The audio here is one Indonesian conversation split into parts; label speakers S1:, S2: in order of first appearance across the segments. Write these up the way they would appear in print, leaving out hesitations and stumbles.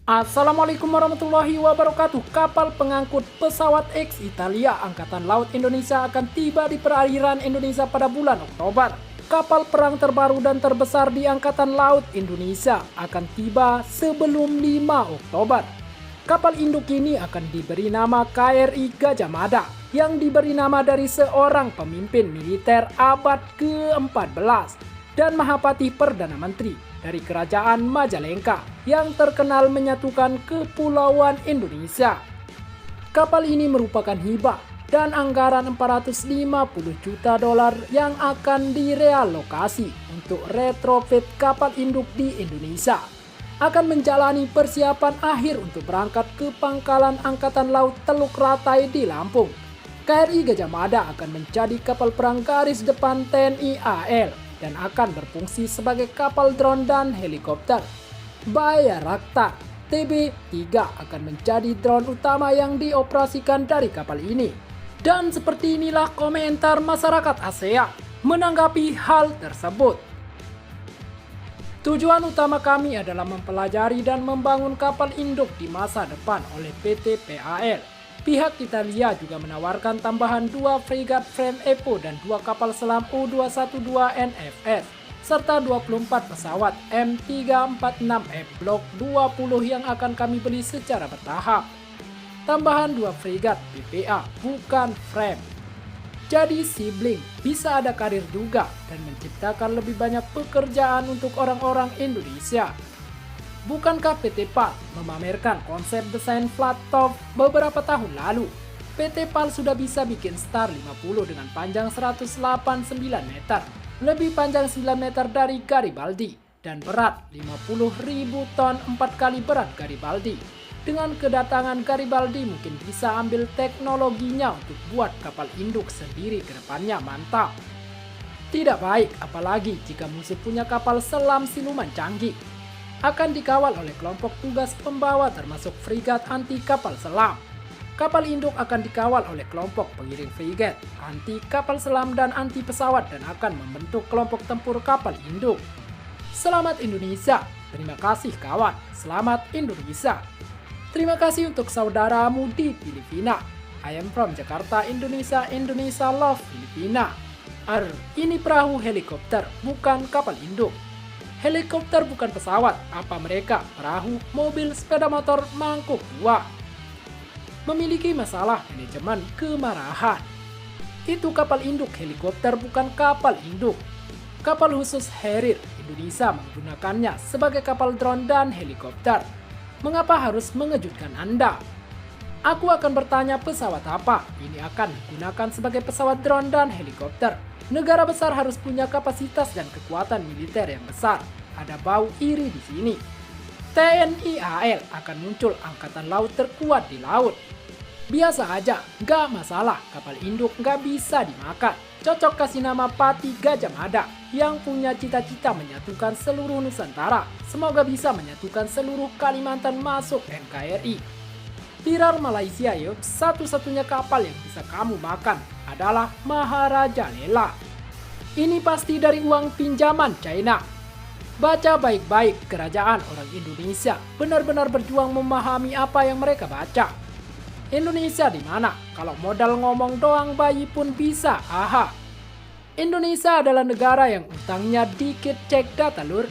S1: Assalamualaikum warahmatullahi wabarakatuh. Kapal pengangkut pesawat X Italia Angkatan Laut Indonesia akan tiba di perairan Indonesia pada bulan Oktober. Kapal perang terbaru dan terbesar di Angkatan Laut Indonesia akan tiba sebelum 5 Oktober. Kapal induk ini akan diberi nama KRI Gajah Mada yang diberi nama dari seorang pemimpin militer abad ke-14 dan Mahapati Perdana Menteri dari Kerajaan Majalengka yang terkenal menyatukan Kepulauan Indonesia. Kapal ini merupakan hibah dan anggaran 450 juta dolar yang akan direalokasi untuk retrofit kapal induk di Indonesia. Akan menjalani persiapan akhir untuk berangkat ke Pangkalan Angkatan Laut Teluk Ratai di Lampung. KRI Gajah Mada akan menjadi kapal perang garis depan TNI AL dan akan berfungsi sebagai kapal drone dan helikopter. Bayraktar TB3 akan menjadi drone utama yang dioperasikan dari kapal ini. Dan seperti inilah komentar masyarakat ASEAN menanggapi hal tersebut. Tujuan utama kami adalah mempelajari dan membangun kapal induk di masa depan oleh PT PAL. Pihak Italia juga menawarkan tambahan 2 fregat frame EPO dan 2 kapal selam U-212 NFS, serta 24 pesawat M346F Block 20 yang akan kami beli secara bertahap. Tambahan 2 fregat PPA, bukan frame. Jadi sibling bisa ada karir juga dan menciptakan lebih banyak pekerjaan untuk orang-orang Indonesia. Bukankah PT PAL memamerkan konsep desain flat top beberapa tahun lalu? PT PAL sudah bisa bikin Star 50 dengan panjang 189 meter, lebih panjang 9 meter dari Garibaldi, dan berat 50.000 ton 4 kali berat Garibaldi. Dengan kedatangan Garibaldi mungkin bisa ambil teknologinya untuk buat kapal induk sendiri ke depannya, mantap. Tidak baik apalagi jika musuh punya kapal selam siluman canggih. Akan dikawal oleh kelompok tugas pembawa termasuk frigat anti kapal selam. Kapal induk akan dikawal oleh kelompok pengiring frigat, anti kapal selam dan anti pesawat dan akan membentuk kelompok tempur kapal induk. Selamat Indonesia, terima kasih kawan, selamat Indonesia. Terima kasih untuk saudaramu di Filipina. I am from Jakarta, Indonesia, Indonesia love Filipina. Ini perahu helikopter, bukan kapal induk. Helikopter bukan pesawat, apa mereka? Perahu, mobil, sepeda motor, mangkuk 2. Memiliki masalah manajemen kemarahan. Itu kapal induk helikopter bukan kapal induk. Kapal khusus Harrier Indonesia menggunakannya sebagai kapal drone dan helikopter. Mengapa harus mengejutkan Anda? Aku akan bertanya pesawat apa? Ini akan digunakan sebagai pesawat drone dan helikopter. Negara besar harus punya kapasitas dan kekuatan militer yang besar. Ada bau iri di sini. TNI AL akan muncul angkatan laut terkuat di laut. Biasa aja, gak masalah, kapal induk gak bisa dimakan. Cocok kasih nama Pati Gajah Mada yang punya cita-cita menyatukan seluruh Nusantara. Semoga bisa menyatukan seluruh Kalimantan masuk NKRI. Viral Malaysia yuk, satu-satunya kapal yang bisa kamu makan adalah Maharaja Lela. Ini pasti dari uang pinjaman China. Baca baik-baik, kerajaan orang Indonesia benar-benar berjuang memahami apa yang mereka baca. Indonesia di mana? Kalau modal ngomong doang bayi pun bisa, aha. Indonesia adalah negara yang utangnya dikit, cek data lur.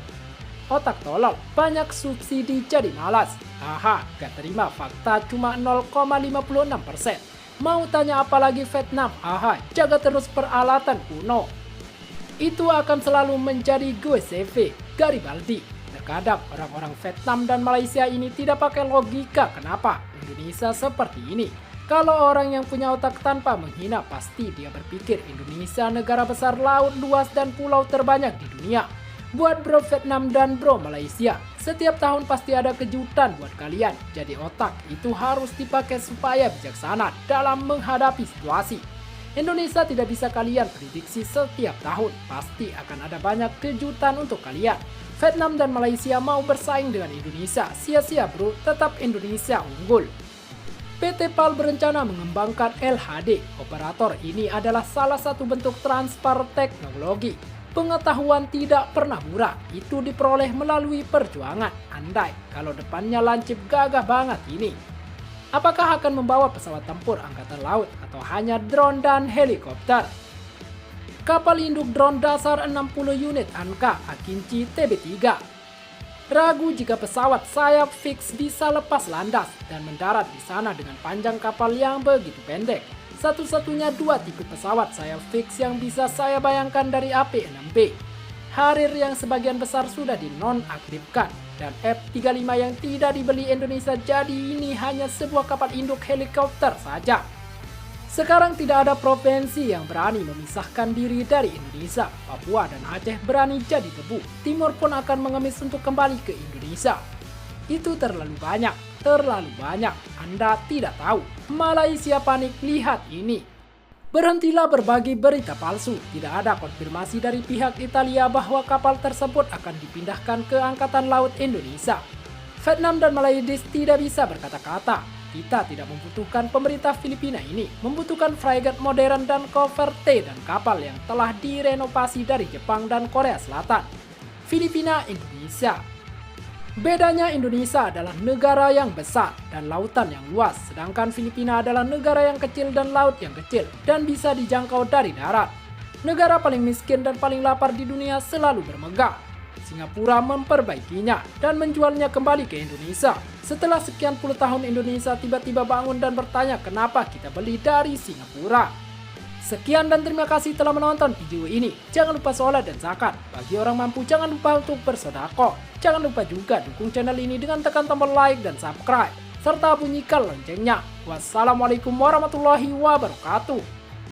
S1: Otak tolol, banyak subsidi jadi malas. Aha, gak terima fakta cuma 0,56%. Mau tanya apa lagi Vietnam? Aha, jaga terus peralatan kuno. Itu akan selalu menjadi GCV, Garibaldi. Terkadang orang-orang Vietnam dan Malaysia ini tidak pakai logika. Kenapa Indonesia seperti ini? Kalau orang yang punya otak tanpa menghina, pasti dia berpikir Indonesia negara besar, laut luas dan pulau terbanyak di dunia. Buat bro Vietnam dan bro Malaysia, setiap tahun pasti ada kejutan buat kalian. Jadi otak itu harus dipakai supaya bijaksana dalam menghadapi situasi. Indonesia tidak bisa kalian prediksi setiap tahun, pasti akan ada banyak kejutan untuk kalian. Vietnam dan Malaysia mau bersaing dengan Indonesia, sia-sia bro, tetap Indonesia unggul. PT PAL berencana mengembangkan LHD. Operator ini adalah salah satu bentuk transfer teknologi. Pengetahuan tidak pernah murah, itu diperoleh melalui perjuangan. Andai kalau depannya lancip gagah banget ini. Apakah akan membawa pesawat tempur angkatan laut atau hanya drone dan helikopter? Kapal induk drone dasar 60 unit Anka Akinci TB3. Ragu jika pesawat sayap fix bisa lepas landas dan mendarat di sana dengan panjang kapal yang begitu pendek. Satu-satunya dua tipe pesawat sayap fix yang bisa saya bayangkan dari AP-6B. Harrier yang sebagian besar sudah dinonaktifkan dan F-35 yang tidak dibeli Indonesia, jadi ini hanya sebuah kapal induk helikopter saja. Sekarang tidak ada provinsi yang berani memisahkan diri dari Indonesia. Papua dan Aceh berani jadi debu. Timur pun akan mengemis untuk kembali ke Indonesia. Itu terlalu banyak. Anda tidak tahu. Malaysia panik, lihat ini. Berhentilah berbagi berita palsu. Tidak ada konfirmasi dari pihak Italia bahwa kapal tersebut akan dipindahkan ke Angkatan Laut Indonesia. Vietnam dan Malaysia tidak bisa berkata-kata. Kita tidak membutuhkan pemerintah Filipina ini, membutuhkan frigate modern dan Coverte dan kapal yang telah direnovasi dari Jepang dan Korea Selatan. Filipina, Indonesia. Bedanya Indonesia adalah negara yang besar dan lautan yang luas, sedangkan Filipina adalah negara yang kecil dan laut yang kecil dan bisa dijangkau dari darat. Negara paling miskin dan paling lapar di dunia selalu bermegah. Singapura memperbaikinya dan menjualnya kembali ke Indonesia. Setelah sekian puluh tahun Indonesia tiba-tiba bangun dan bertanya kenapa kita beli dari Singapura. Sekian dan terima kasih telah menonton video ini. Jangan lupa sholat dan zakat. Bagi orang mampu jangan lupa untuk bersedekah. Jangan lupa juga dukung channel ini dengan tekan tombol like dan subscribe. Serta bunyikan loncengnya. Wassalamualaikum warahmatullahi wabarakatuh.